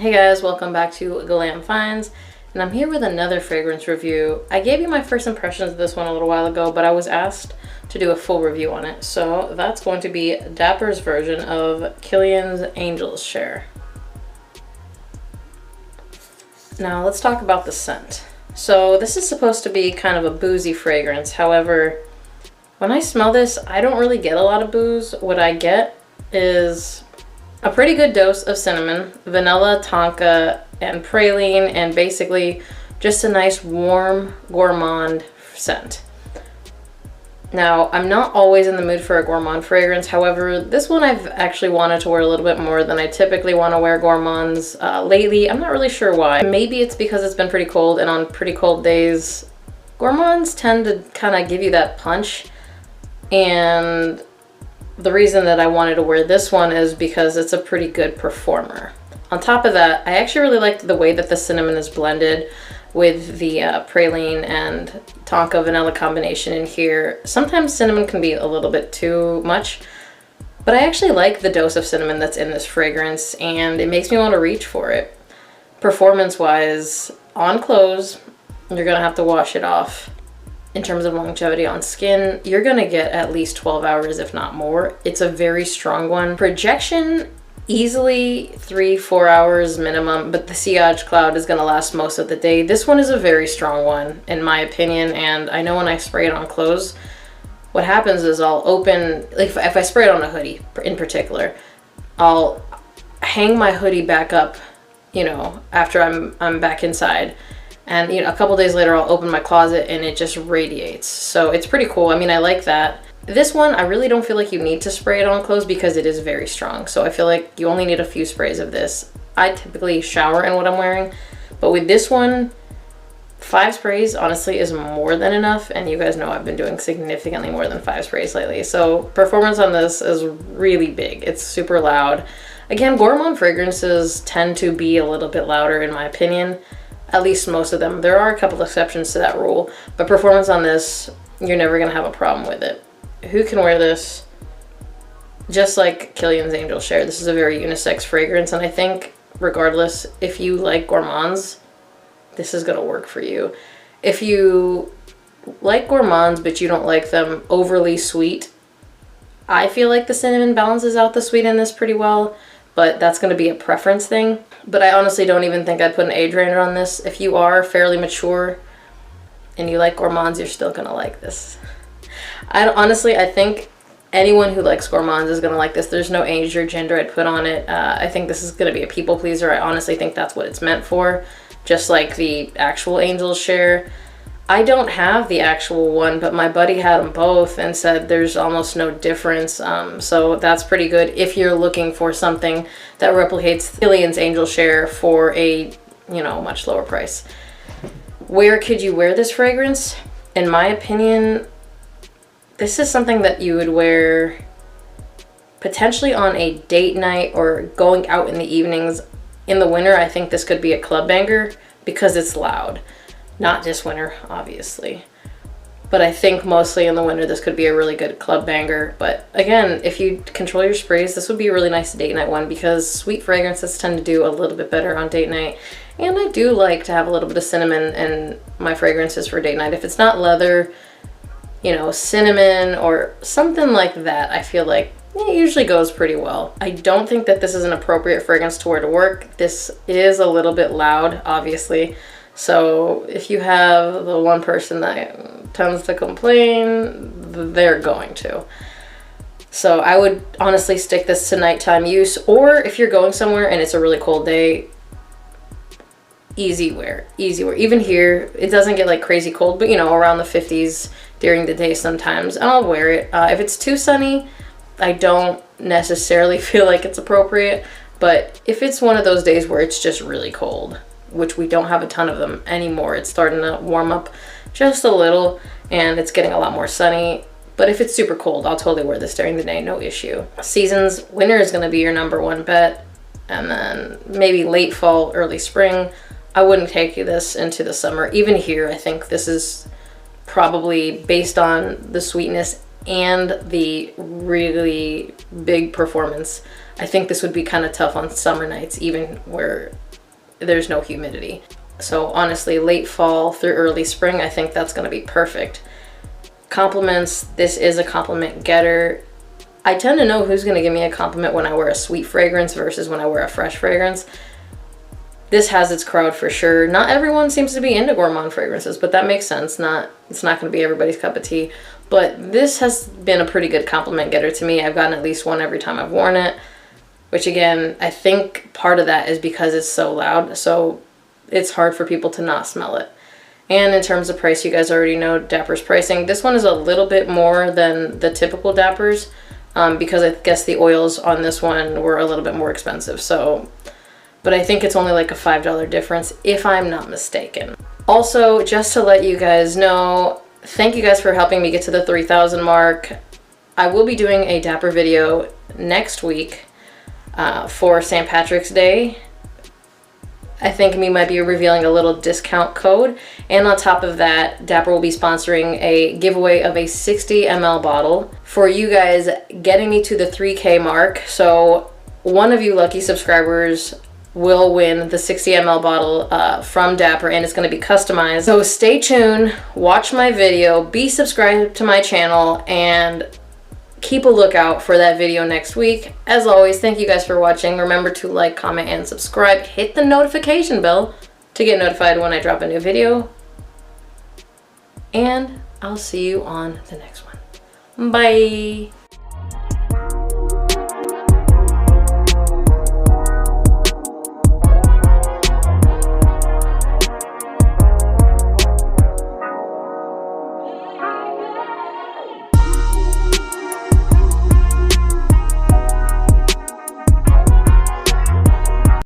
Hey guys, welcome back to Glam Finds, and I'm here with another fragrance review. I gave you my first impressions of this one a little while ago, but I was asked to do a full review on it. So that's going to be Dapper's version of Killian's Angel's Share. Now let's talk about the scent. So this is supposed to be kind of a boozy fragrance. However, when I smell this, I don't really get a lot of booze. What I get is a pretty good dose of cinnamon, vanilla, tonka, and praline, and basically just a nice warm gourmand scent. Now, I'm not always in the mood for a gourmand fragrance. However, this one I've actually wanted to wear a little bit more than I typically want to wear gourmands lately. I'm not really sure why. Maybe it's because it's been pretty cold, and on pretty cold days, gourmands tend to kind of give you that punch. And the reason that I wanted to wear this one is because it's a pretty good performer. On top of that, I actually really liked the way that the cinnamon is blended with the praline and tonka vanilla combination in here. Sometimes cinnamon can be a little bit too much, but I actually like the dose of cinnamon that's in this fragrance, and it makes me want to reach for it. Performance-wise, on clothes, you're gonna have to wash it off. In terms of longevity on skin, you're gonna get at least 12 hours, if not more. It's a very strong one. Projection, easily 3-4 hours minimum, but the sillage cloud is gonna last most of the day. This one is a very strong one, in my opinion, and I know when I spray it on clothes, what happens is I'll open, like if I spray it on a hoodie in particular, I'll hang my hoodie back up, you know, after I'm back inside. And you know, a couple days later, I'll open my closet and it just radiates. So it's pretty cool. I mean, I like that. This one, I really don't feel like you need to spray it on clothes because it is very strong. So I feel like you only need a few sprays of this. I typically shower in what I'm wearing, but with this one, 5 sprays honestly is more than enough. And you guys know I've been doing significantly more than 5 sprays lately. So performance on this is really big. It's super loud. Again, gourmand fragrances tend to be a little bit louder in my opinion. At least most of them. There are a couple exceptions to that rule, but performance on this, you're never gonna have a problem with it. Who can wear this? Just like Killian's Angel Share, this is a very unisex fragrance, and I think regardless, if you like gourmands, this is gonna work for you. If you like gourmands but you don't like them overly sweet, I feel like the cinnamon balances out the sweet in this pretty well, but that's gonna be a preference thing. But I honestly don't even think I'd put an age range on this. If you are fairly mature and you like gourmands, you're still gonna like this. Honestly, I think anyone who likes gourmands is gonna like this. There's no age or gender I'd put on it. I think this is gonna be a people pleaser. I honestly think that's what it's meant for, just like the actual Angel's Share. I don't have the actual one, but my buddy had them both and said there's almost no difference. So that's pretty good if you're looking for something that replicates Killian's Angel Share for a, you know, much lower price. Where could you wear this fragrance? In my opinion, this is something that you would wear potentially on a date night or going out in the evenings. In the winter, I think this could be a club banger because it's loud. Not this winter, obviously. But I think mostly in the winter, this could be a really good club banger. But again, if you control your sprays, this would be a really nice date night one because sweet fragrances tend to do a little bit better on date night. And I do like to have a little bit of cinnamon in my fragrances for date night. If it's not leather, you know, cinnamon or something like that, I feel like it usually goes pretty well. I don't think that this is an appropriate fragrance to wear to work. This is a little bit loud, obviously. So if you have the one person that tends to complain, they're going to. So I would honestly stick this to nighttime use, or if you're going somewhere and it's a really cold day, easy wear, easy wear. Even here, it doesn't get like crazy cold, but you know, around the 50s during the day sometimes, and I'll wear it. If it's too sunny, I don't necessarily feel like it's appropriate, but if it's one of those days where it's just really cold, which we don't have a ton of them anymore. It's starting to warm up just a little and it's getting a lot more sunny. But if it's super cold, I'll totally wear this during the day, no issue. Seasons, winter is gonna be your #1 bet. And then maybe late fall, early spring. I wouldn't take this into the summer. Even here, I think this is probably based on the sweetness and the really big performance. I think this would be kind of tough on summer nights, even where there's no humidity. So honestly, late fall through early spring, I think that's gonna be perfect. Compliments, this is a compliment getter. I tend to know who's gonna give me a compliment when I wear a sweet fragrance versus when I wear a fresh fragrance. This has its crowd for sure. Not everyone seems to be into gourmand fragrances, but that makes sense. It's not gonna be everybody's cup of tea. But this has been a pretty good compliment getter to me. I've gotten at least one every time I've worn it, which again, I think part of that is because it's so loud, so it's hard for people to not smell it. And in terms of price, you guys already know Dapper's pricing. This one is a little bit more than the typical Dappers because I guess the oils on this one were a little bit more expensive. So, but I think it's only like a $5 difference if I'm not mistaken. Also, just to let you guys know, thank you guys for helping me get to the 3,000 mark. I will be doing a Dapper video next week for St. Patrick's Day. I think we might be revealing a little discount code. And on top of that, Dapper will be sponsoring a giveaway of a 60 ml bottle for you guys getting me to the 3K mark. So one of you lucky subscribers will win the 60 ml bottle from Dapper, and it's going to be customized. So stay tuned, watch my video, be subscribed to my channel, and keep a lookout for that video next week. As always, thank you guys for watching. Remember to like, comment, and subscribe. Hit the notification bell to get notified when I drop a new video. And I'll see you on the next one. Bye!